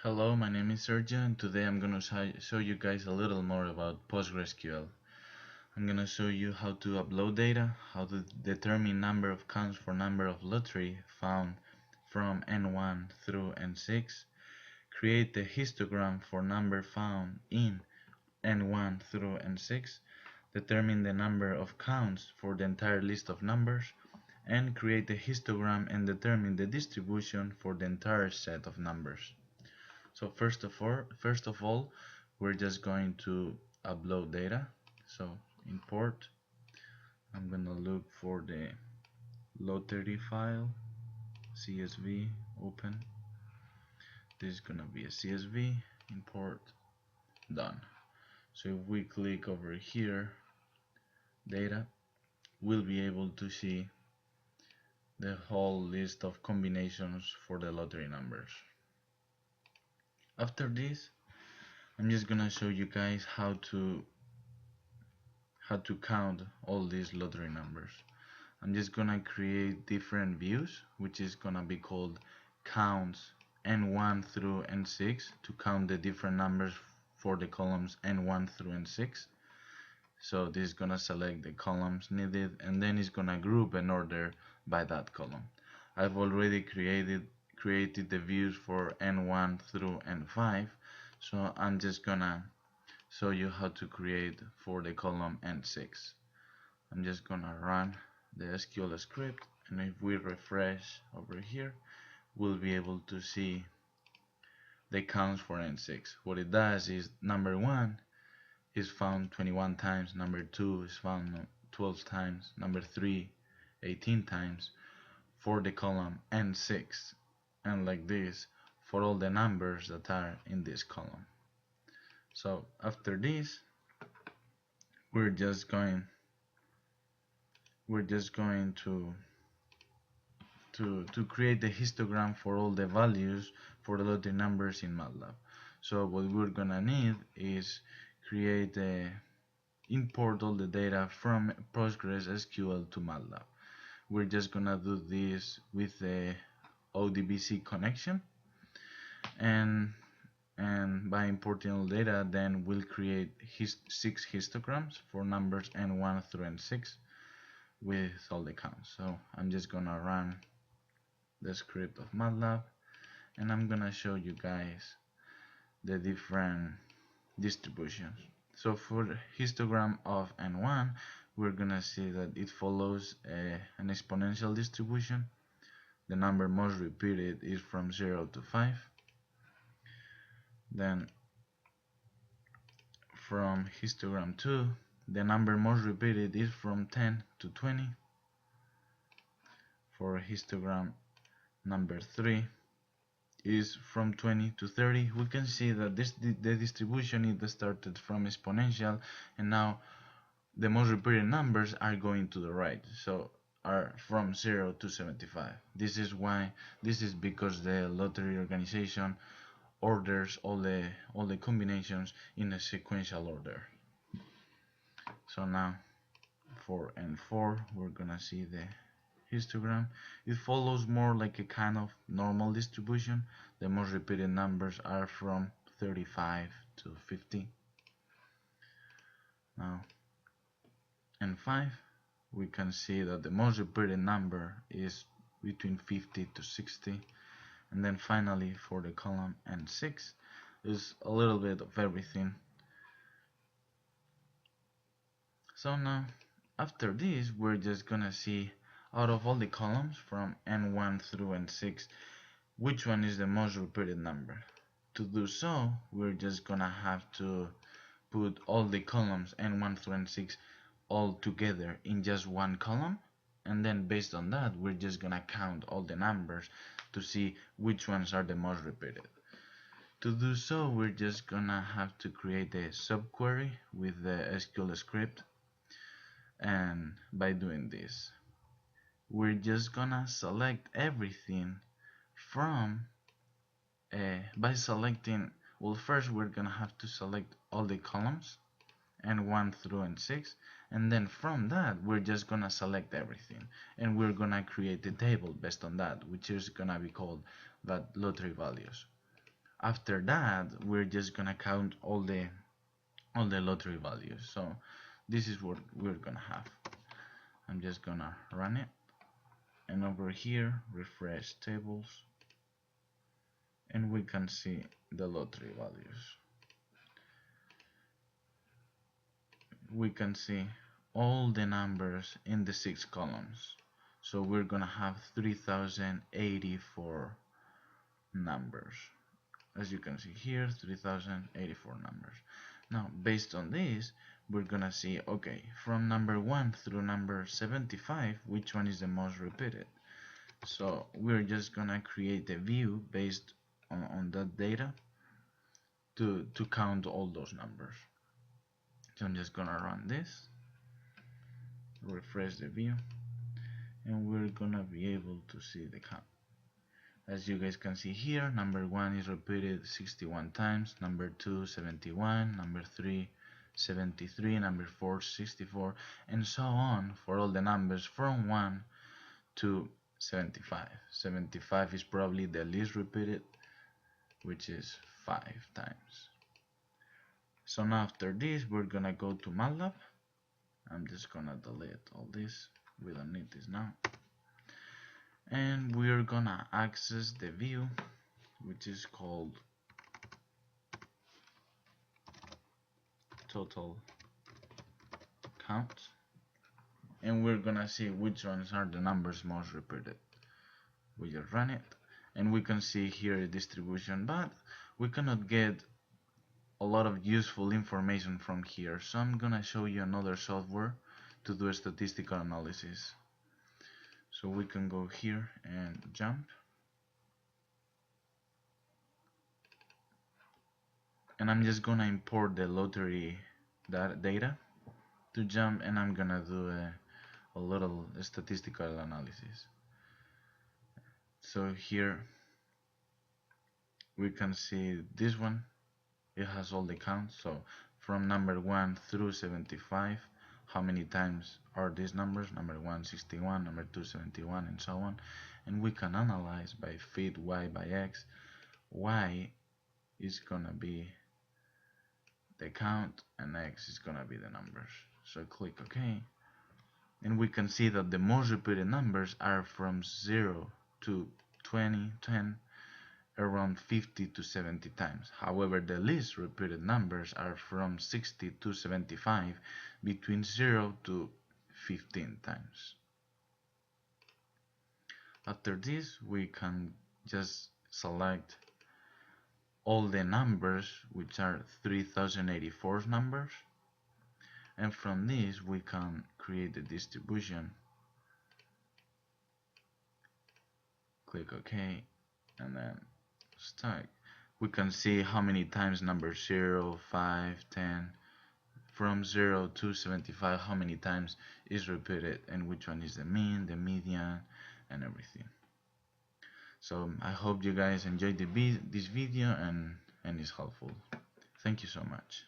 Hello, my name is Sergio and today I'm gonna show you guys a little more about PostgreSQL. I'm gonna show you how to upload data, how to determine number of counts for number of lottery found from N1 through N6, create the histogram for number found in N1 through N6, determine the number of counts for the entire list of numbers, and create the histogram and determine the distribution for the entire set of numbers. So first of all, we're just going to upload data. So import. I'm gonna look for the lottery file, CSV, open. This is gonna be a CSV, import, done. So if we click over here, data, we'll be able to see the whole list of combinations for the lottery numbers. After this, I'm just gonna show you guys how to count all these lottery numbers. I'm just gonna create different views, which is gonna be called counts N1 through N6 to count the different numbers for the columns N1 through N6. So this is gonna select the columns needed and then it's gonna group and order by that column. I've already created the views for N1 through N5, so I'm just gonna show you how to create for the column N6. I'm just gonna run the SQL script, and if we refresh over here, we'll be able to see the counts for N6. What it does is number 1 is found 21 times, number 2 is found 12 times, number 3 18 times for the column N6, and like this for all the numbers that are in this column. So after this, we're just going to create the histogram for all the values for the lottery numbers in MATLAB. So what we're gonna need is import all the data from PostgreSQL to MATLAB. We're just gonna do this with the ODBC connection, and by importing all data, then we'll create 6 histograms for numbers N1 through N6 with all the counts. So I'm just gonna run the script of MATLAB and I'm gonna show you guys the different distributions. So for the histogram of N1, we're gonna see that it follows an exponential distribution. The number most repeated is from 0 to 5. Then from histogram 2, the number most repeated is from 10 to 20. For histogram number 3 is from 20 to 30. We can see that the distribution is started from exponential, and now the most repeated numbers are going to the right, so are from 0 to 75. This is because the lottery organization orders all the combinations in a sequential order. So now for N4, we're gonna see the histogram. It follows more like a kind of normal distribution. The most repeated numbers are from 35 to 50. Now N5, we can see that the most repeated number is between 50 to 60. And then finally for the column N6 is a little bit of everything. So now after this, we're just gonna see out of all the columns from N1 through N6 which one is the most repeated number. To do so, we're just gonna have to put all the columns N1 through N6 all together in just one column, and then based on that, we're just gonna count all the numbers to see which ones are the most repeated. To do so, we're just gonna have to create a subquery with the SQL script, and by doing this, we're just gonna select everything from by selecting, well, first we're gonna have to select all the columns N1 through N6, and then from that we're just gonna select everything, and we're gonna create a table based on that, which is gonna be called that lottery values. After that, we're just gonna count all the lottery values. So this is what we're gonna have. I'm just gonna run it, and over here refresh tables, and we can see the lottery values. We can see all the numbers in the 6 columns. So we're gonna have 3084 numbers. As you can see here, 3084 numbers. Now, based on this, we're gonna see, okay, from number 1 through number 75, which one is the most repeated. So we're just gonna create a view based on that data to count all those numbers. So I'm just gonna run this, refresh the view, and we're gonna be able to see the count. As you guys can see here, number 1 is repeated 61 times, number 2 71, number 3 73, number 4 64, and so on for all the numbers from 1 to 75. 75 is probably the least repeated, which is 5 times. So now after this, we're gonna go to MATLAB. I'm just gonna delete all this, we don't need this now. And we're gonna access the view, which is called total count, and we're gonna see which ones are the numbers most repeated. We just run it, and we can see here a distribution, but we cannot get a lot of useful information from here, so I'm gonna show you another software to do a statistical analysis. So we can go here and jump, and I'm just gonna import the lottery data to jump, and I'm gonna do a little statistical analysis. So here we can see this one, it has all the counts, so from number 1 through 75, how many times are these numbers, number 1 61, number 2 71, and so on, and we can analyze by fit y by x. Y is gonna be the count and x is gonna be the numbers. So click OK, and we can see that the most repeated numbers are from 0 to 20, 10, around 50 to 70 times. However, the least repeated numbers are from 60 to 75, between 0 to 15 times. After this, we can just select all the numbers, which are 3084 numbers, and from this we can create the distribution. Click OK, and then start. We can see how many times number 0, 5, 10, from 0 to 75, how many times is repeated and which one is the mean, the median, and everything. So I hope you guys enjoyed this video and it's helpful. Thank you so much.